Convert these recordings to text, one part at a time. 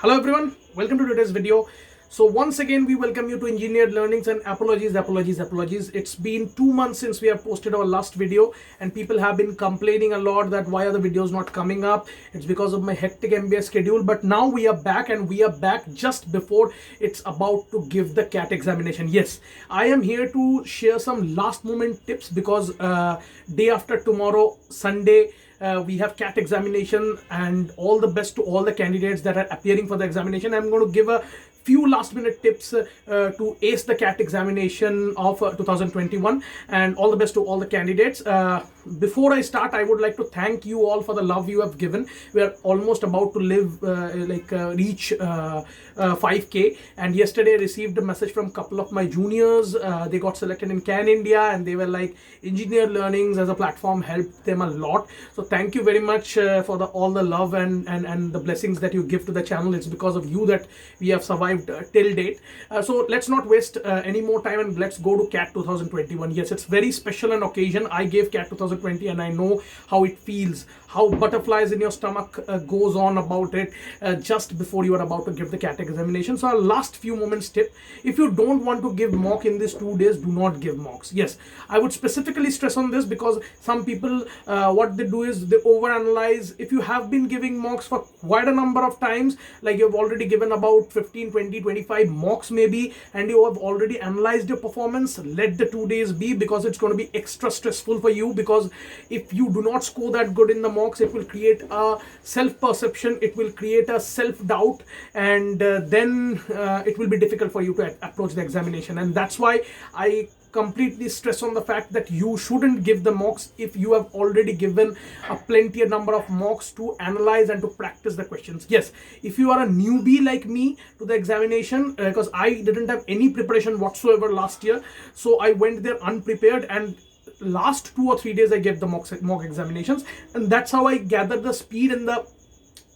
Hello everyone, welcome to today's video. So once again we welcome you to Engineered Learnings, and apologies. It's been 2 months since we have posted our last video and people have been complaining a lot that why are the videos not coming up. It's because of my hectic MBA schedule, but now we are back, and we are back just before it's about to give the CAT examination. Yes, I am here to share some last moment tips because day after tomorrow, Sunday, we have CAT examination, and all the best to all the candidates that are appearing for the examination. I'm going to give a few last minute tips to ace the CAT examination of 2021, and all the best to all the candidates. Before I start, I would like to thank you all for the love you have given. We are almost about to reach 5k, and yesterday I received a message from a couple of my juniors. They got selected in Can India, and they were like, Engineered Learnings as a platform helped them a lot. So thank you very much for all the love and the blessings that you give to the channel. It's because of you that we have survived till date. So let's not waste any more time, and let's go to CAT 2021. Yes, it's very special an occasion. I gave CAT 2020 and I know how it feels, how butterflies in your stomach goes on about it just before you are about to give the CAT examination. So our last few moments tip: if you don't want to give mock in these 2 days, do not give mocks. Yes, I would specifically stress on this because some people what they do is they overanalyze. If you have been giving mocks for quite a number of times, like you've already given about 15, 20, 25 mocks maybe, and you have already analyzed your performance, let the 2 days be, because it's going to be extra stressful for you. Because if you do not score that good in the mocks, it will create a self-perception, it will create a self-doubt, and then it will be difficult for you to approach the examination. And that's why I completely stress on the fact that you shouldn't give the mocks if you have already given a plenty number of mocks to analyze and to practice the questions. Yes, if you are a newbie like me to the examination, because I didn't have any preparation whatsoever last year, so I went there unprepared, and last 2 or 3 days I gave the mock examinations, and that's how I gathered the speed and the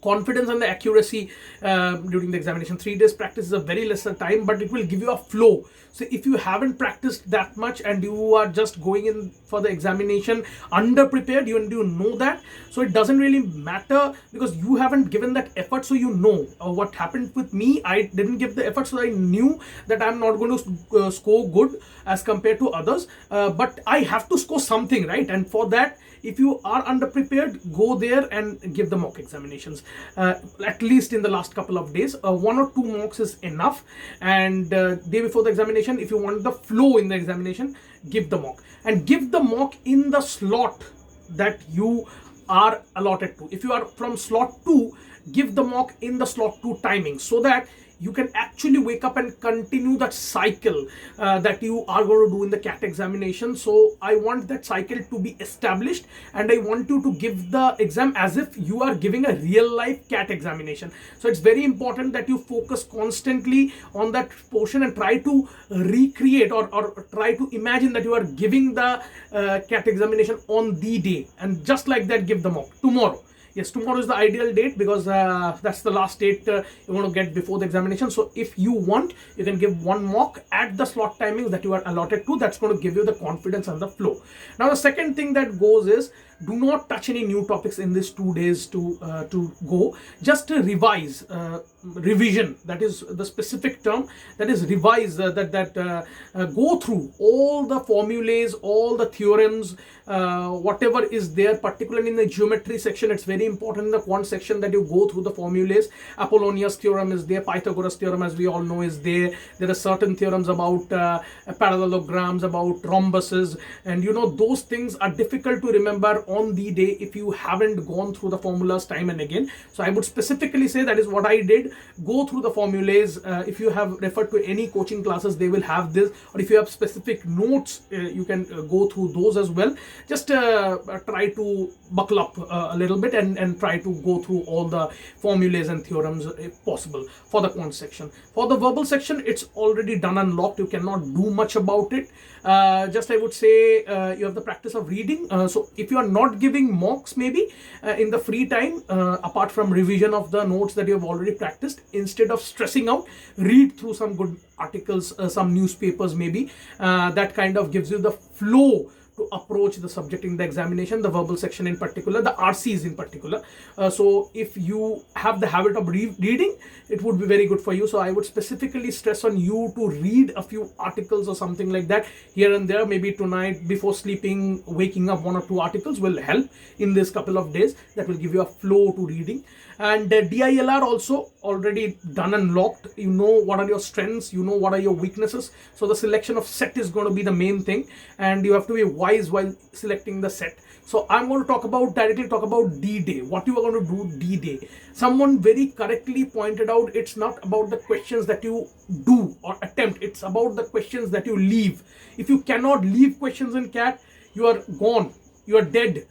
confidence and the accuracy during the examination. 3 days practice is a very lesser time, but it will give you a flow. So if you haven't practiced that much and you are just going in for the examination under prepared, you know that, so it doesn't really matter because you haven't given that effort. So you know what happened with me. I didn't give the effort, so I knew that I'm not going to score good as compared to others, but I have to score something, right? And for that, if you are underprepared, go there and give the mock examinations. At least in the last couple of days, 1 or 2 mocks is enough. And day before the examination, if you want the flow in the examination, give the mock, and give the mock in the slot that you are allotted to. If you are from slot 2, give the mock in the slot 2 timing, so that you can actually wake up and continue that cycle that you are going to do in the CAT examination. So I want that cycle to be established, and I want you to give the exam as if you are giving a real life CAT examination. So it's very important that you focus constantly on that portion and try to recreate or try to imagine that you are giving the CAT examination on the day, and just like that give the mock tomorrow. Yes, tomorrow is the ideal date because that's the last date you want to get before the examination. So if you want, you can give 1 mock at the slot timings that you are allotted to. That's going to give you the confidence and the flow. Now, the second thing that goes is, do not touch any new topics in these 2 days to go. Just revise. Revision, that is the specific term, that is revise, go through all the formulas, all the theorems, whatever is there, particularly in the geometry section. It's very important in the quant section that you go through the formulas. Apollonius theorem is there, Pythagoras theorem, as we all know, is there. There are certain theorems about parallelograms, about rhombuses, and those things are difficult to remember on the day if you haven't gone through the formulas time and again. So I would specifically say that is what I did. Go through the formulas. If you have referred to any coaching classes, they will have this, or if you have specific notes, you can go through those as well. Just try to buckle up a little bit and try to go through all the formulas and theorems if possible for the quant section. For the verbal section, it's already done and locked. You cannot do much about it. Just I would say you have the practice of reading. So if you are not giving mocks, maybe in the free time, apart from revision of the notes that you have already practiced, instead of stressing out, read through some good articles, some newspapers maybe. That kind of gives you the flow to approach the subject in the examination, the verbal section in particular, the RCs in particular. So if you have the habit of reading, it would be very good for you. So I would specifically stress on you to read a few articles or something like that here and there. Maybe tonight before sleeping, waking up, 1 or 2 articles will help in this couple of days. That will give you a flow to reading. And DILR also already done and locked. You know what are your strengths, you know what are your weaknesses. So the selection of set is going to be the main thing, and you have to be wise while selecting the set. So I'm going to directly talk about DDay. What you are going to do DDay. Someone very correctly pointed out, it's not about the questions that you do or attempt, it's about the questions that you leave. If you cannot leave questions in CAT, you are gone, you are dead.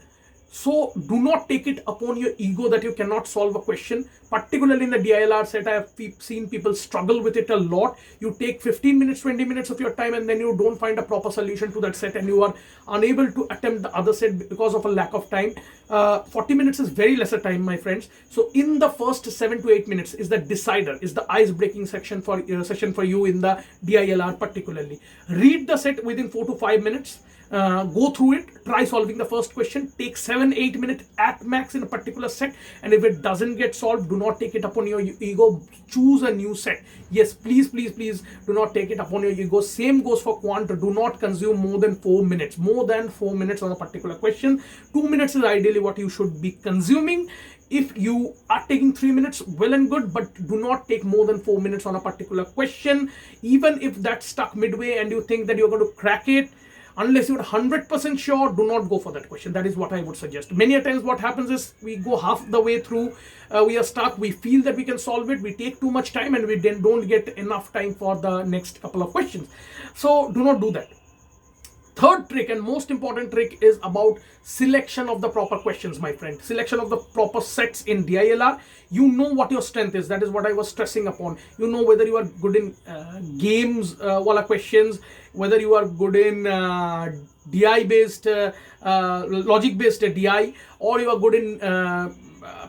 So do not take it upon your ego that you cannot solve a question. Particularly in the DILR set, I have seen people struggle with it a lot. You take 15 minutes, 20 minutes of your time, and then you don't find a proper solution to that set, and you are unable to attempt the other set because of a lack of time. 40 minutes is very lesser time, my friends. So in the first 7 to 8 minutes is the decider, is the ice-breaking session for you in the DILR particularly. Read the set within 4 to 5 minutes. Go through it, try solving the first question, take 7-8 minutes at max in a particular set, and if it doesn't get solved, do not take it upon your ego, choose a new set. Yes, please do not take it upon your ego. Same goes for Quant. Do not consume more than 4 minutes on a particular question. 2 minutes is ideally what you should be consuming. If you are taking 3 minutes, well and good, but do not take more than 4 minutes on a particular question. Even if that's stuck midway and you think that you're going to crack it, unless you're 100% sure, do not go for that question. That is what I would suggest. Many a times what happens is we go half the way through, we are stuck, we feel that we can solve it, we take too much time, and we then don't get enough time for the next couple of questions. So do not do that. Third trick and most important trick is about selection of the proper questions, my friend. Selection of the proper sets in DILR. You know what your strength is. That is what I was stressing upon. You know whether you are good in games wala questions, whether you are good in DI based, logic based DI, or you are good in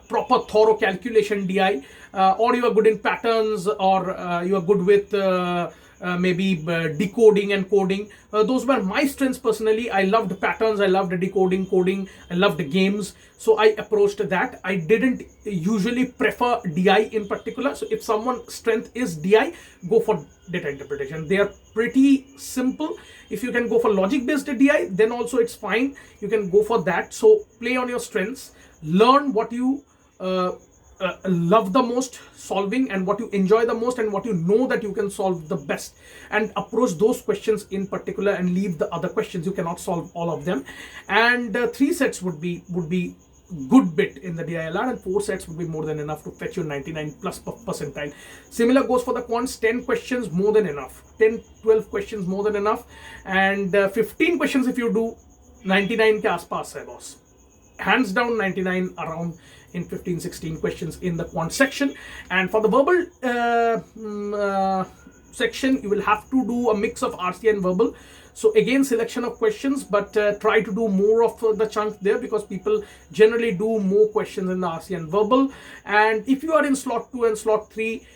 proper thorough calculation DI, or you are good in patterns, or you are good with maybe decoding and coding. Those were my strengths personally. I loved patterns, I loved decoding, coding, I loved games. So I approached that. I didn't usually prefer DI in particular. So if someone's strength is DI, go for data interpretation. They are pretty simple. If you can go for logic based DI, then also it's fine. You can go for that. So play on your strengths, learn what you love the most solving, and what you enjoy the most, and what you know that you can solve the best, and approach those questions in particular and leave the other questions. You cannot solve all of them. And 3 sets would be good bit in the DILR, and 4 sets would be more than enough to fetch you 99 plus percentile. Similar goes for the quants. 10 questions more than enough, 10-12 questions more than enough, and 15 questions if you do 99 ke aaspaas hai boss. Hands down 99 around in 15-16 questions in the quant section. And for the verbal section, you will have to do a mix of RC and verbal. So again, selection of questions, but try to do more of the chunk there, because people generally do more questions in the RC and verbal. And if you are in slot 2 and slot 3,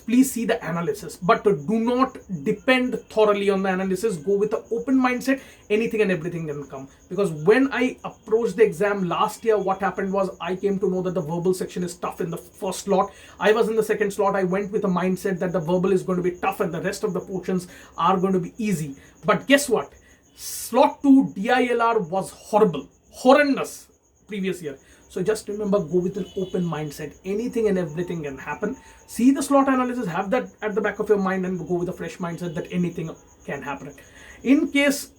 please see the analysis, but do not depend thoroughly on the analysis. Go with the open mindset. Anything and everything can come, because when I approached the exam last year, what happened was I came to know that the verbal section is tough in the first slot. I was in the second slot. I went with a mindset that the verbal is going to be tough and the rest of the portions are going to be easy. But guess what? Slot 2 DILR was horrendous previous year. So just remember, go with an open mindset. Anything and everything can happen. See the slot analysis, have that at the back of your mind, and go with a fresh mindset that anything can happen. In case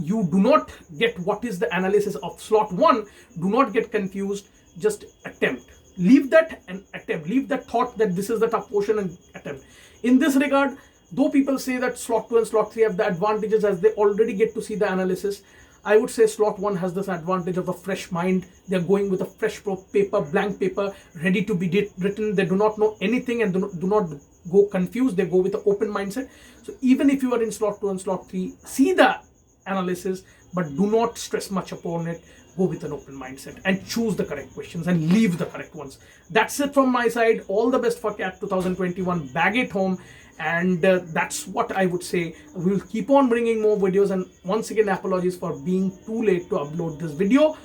you do not get what is the analysis of slot 1, do not get confused. Just attempt. Leave that and attempt. Leave that thought that this is the tough portion and attempt. In this regard, though people say that slot 2 and slot 3 have the advantages as they already get to see the analysis, I would say slot 1 has this advantage of a fresh mind. They're going with a fresh paper, blank paper, ready to be written. They do not know anything and do not go confused. They go with an open mindset. So even if you are in slot 2 and slot 3, see the analysis, but do not stress much upon it. go with an open mindset and choose the correct questions and leave the correct ones. That's it from my side. All the best for CAT 2021. Bag it home. And that's what I would say. We'll keep on bringing more videos, and once again apologies for being too late to upload this video.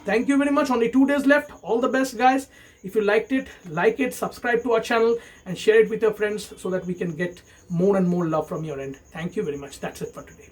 Thank you very much. Only 2 days left. All the best, guys. If you liked it, like it, subscribe to our channel and share it with your friends so that we can get more and more love from your end. Thank you very much. That's it for today.